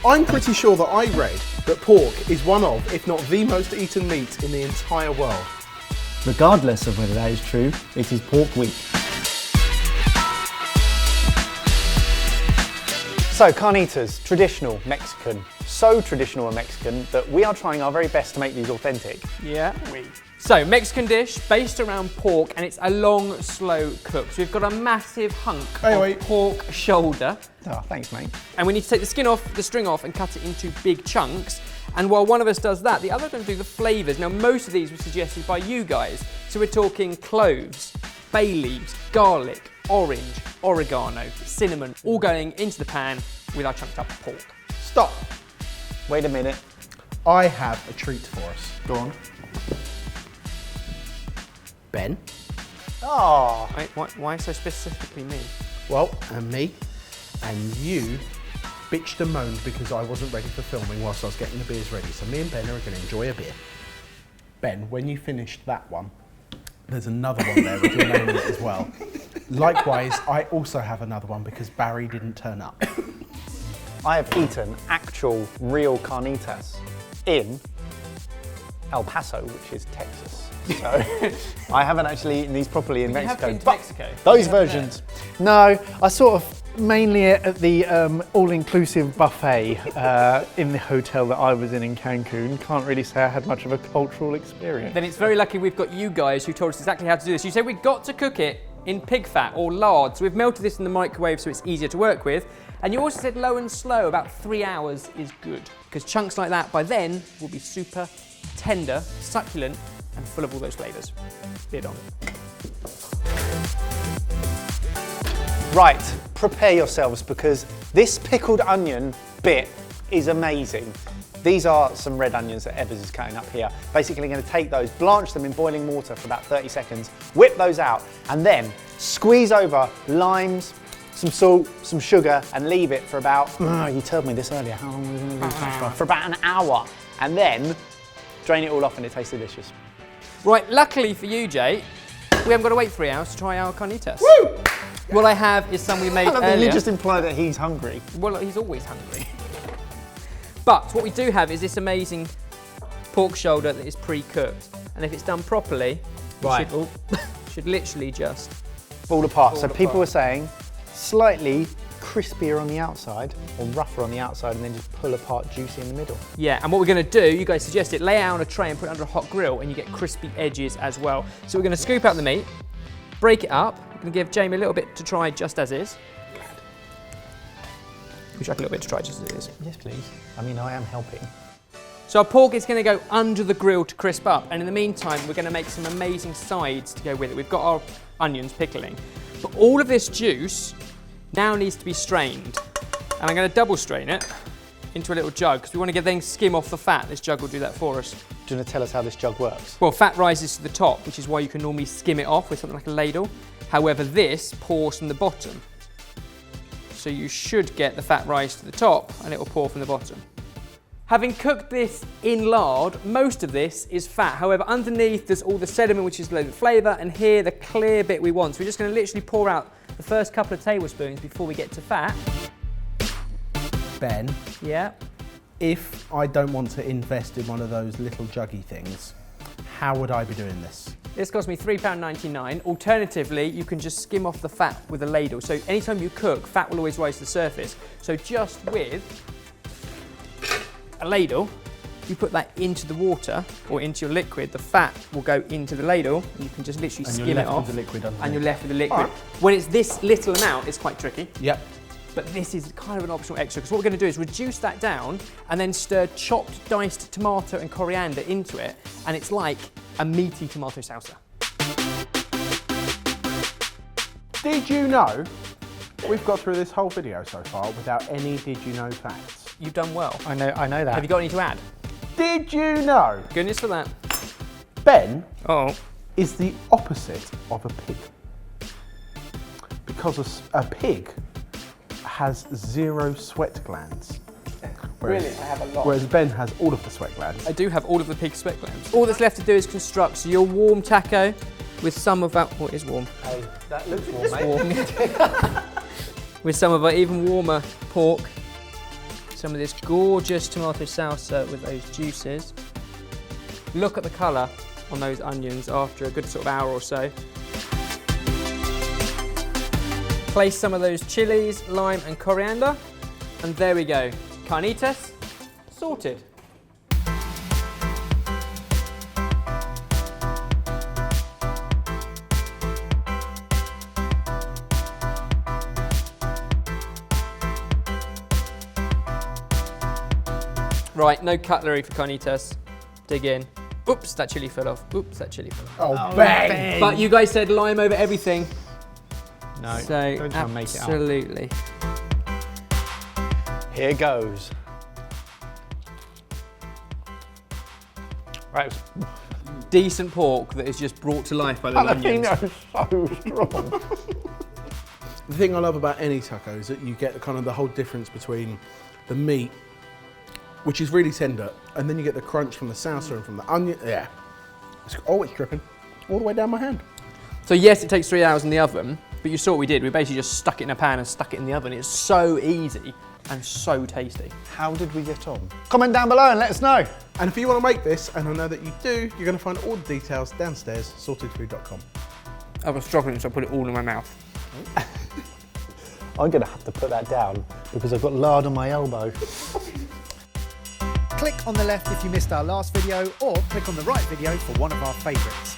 I'm pretty sure that I read that pork is one of, if not the most eaten meat in the entire world. Regardless of whether that is true, it is pork week. So Carnitas, traditional Mexican. So traditional and Mexican that we are trying our very best to make these authentic. Yeah. So, Mexican dish based around pork, and it's a long, slow cook. So we've got a massive hunk of pork shoulder. Oh, thanks, mate. And we need to take the skin off, the string off, and cut it into big chunks. And while one of us does that, the other going to do the flavours. Now, most of these were suggested by you guys. So we're talking cloves, bay leaves, garlic, orange, oregano, cinnamon, all going into the pan with our chunked up pork. Stop. Wait a minute. I have a treat for us. Go on. Ben. Oh. Wait, why so specifically me? Well, and me, and you bitched and moaned because I wasn't ready for filming whilst I was getting the beers ready. So me and Ben are going to enjoy a beer. Ben, when you finished that one, there's another one there with your name in it as well. Likewise, I also have another one because Barry didn't turn up. I have eaten actual, real carnitas in El Paso, which is Texas. So I haven't actually eaten these properly in Mexico. You have been to Mexico? Those versions. No, I sort of mainly at the all-inclusive buffet in the hotel that I was in Cancun. Can't really say I had much of a cultural experience. Then it's very lucky we've got you guys who told us exactly how to do this. You said we've got to cook it in pig fat or lard. So we've melted this in the microwave so it's easier to work with. And you also said low and slow, about 3 hours is good. Because chunks like that by then will be super tender, succulent, and full of all those flavours. Bid on. Right, prepare yourselves because this pickled onion bit is amazing. These are some red onions that Evers is cutting up here. Basically going to take those, blanch them in boiling water for about 30 seconds, whip those out, and then squeeze over limes, some salt, some sugar, and leave it for about, you told me this earlier, how long were we going to leave it for? For about an hour. And then drain it all off and it tastes delicious. Right, luckily for you, Jay, we haven't got to wait 3 hours to try our carnitas. Woo! What I have is some we made earlier. You just imply that he's hungry. Well, he's always hungry. But what we do have is this amazing pork shoulder that is pre-cooked. And if it's done properly, right, it should literally just fall apart. So people were saying slightly crispier on the outside or rougher on the outside and then just pull apart juicy in the middle. Yeah, and what we're going to do, you guys suggested, lay it out on a tray and put it under a hot grill and you get crispy edges as well. So we're going to scoop out the meat, break it up. We're going to give Jamie a little bit to try just as is. Would you like a little bit to try just as it is? Yes, please. I mean, I am helping. So our pork is going to go under the grill to crisp up, and in the meantime, we're going to make some amazing sides to go with it. We've got our onions pickling, but all of this juice now needs to be strained, and I'm going to double strain it into a little jug because we want to then skim off the fat. This jug will do that for us. Do you want to tell us how this jug works? Well, fat rises to the top, which is why you can normally skim it off with something like a ladle. However, this pours from the bottom. So you should get the fat rise to the top and it will pour from the bottom. Having cooked this in lard, most of this is fat. However, underneath there's all the sediment, which is the flavour, and here the clear bit we want. So we're just going to literally pour out the first couple of tablespoons before we get to fat. Ben, Yeah. if I don't want to invest in one of those little juggy things, how would I be doing this? This cost me £3.99. Alternatively, you can just skim off the fat with a ladle. So anytime you cook, fat will always rise to the surface. So just with a ladle, you put that into the water or into your liquid, the fat will go into the ladle and you can just literally skim it off. And you're left with the liquid underneath. And you're left with the liquid. Right. When it's this little amount, it's quite tricky. Yep. But this is kind of an optional extra because what we're going to do is reduce that down and then stir chopped diced tomato and coriander into it, and it's like a meaty tomato salsa. Did you know we've got through this whole video so far without any did you know facts? You've done well. I know that. Have you got any to add? Did you know Goodness for that. Ben Oh. is the opposite of a pig? Because a pig has 0 sweat glands. Whereas, Really? I have a lot. Whereas Ben has all of the sweat glands. I do have all of the pig sweat glands. All that's left to do is construct your warm taco with some of our, oh, it is warm. Hey, that looks warm, mate. Warm. With some of our even warmer pork. some of this gorgeous tomato salsa with those juices. Look at the colour on those onions after a good sort of hour or so. Place some of those chilies, lime and coriander, and there we go. Carnitas, sorted. Right, no cutlery for carnitas. Dig in. Oops, that chili fell off. Oops, that chili fell off. Oh, bang! But you guys said lime over everything. No, So don't try and make it up. absolutely. Here goes. Right. Decent pork that is just brought to life by the onions. Jalapeno is so strong. The thing I love about any taco is that you get kind of the whole difference between the meat, which is really tender, and then you get the crunch from the salsa and from the onion. Yeah. It's always dripping all the way down my hand. So yes, it takes 3 hours in the oven, but you saw what we did. We basically just stuck it in a pan and stuck it in the oven. It's so easy and so tasty. How did we get on? Comment down below and let us know. And if you want to make this, and I know that you do, you're going to find all the details downstairs, sortedfood.com. I was struggling, so I put it all in my mouth. I'm going to have to put that down because I've got lard on my elbow. Click on the left if you missed our last video, or click on the right video for one of our favourites.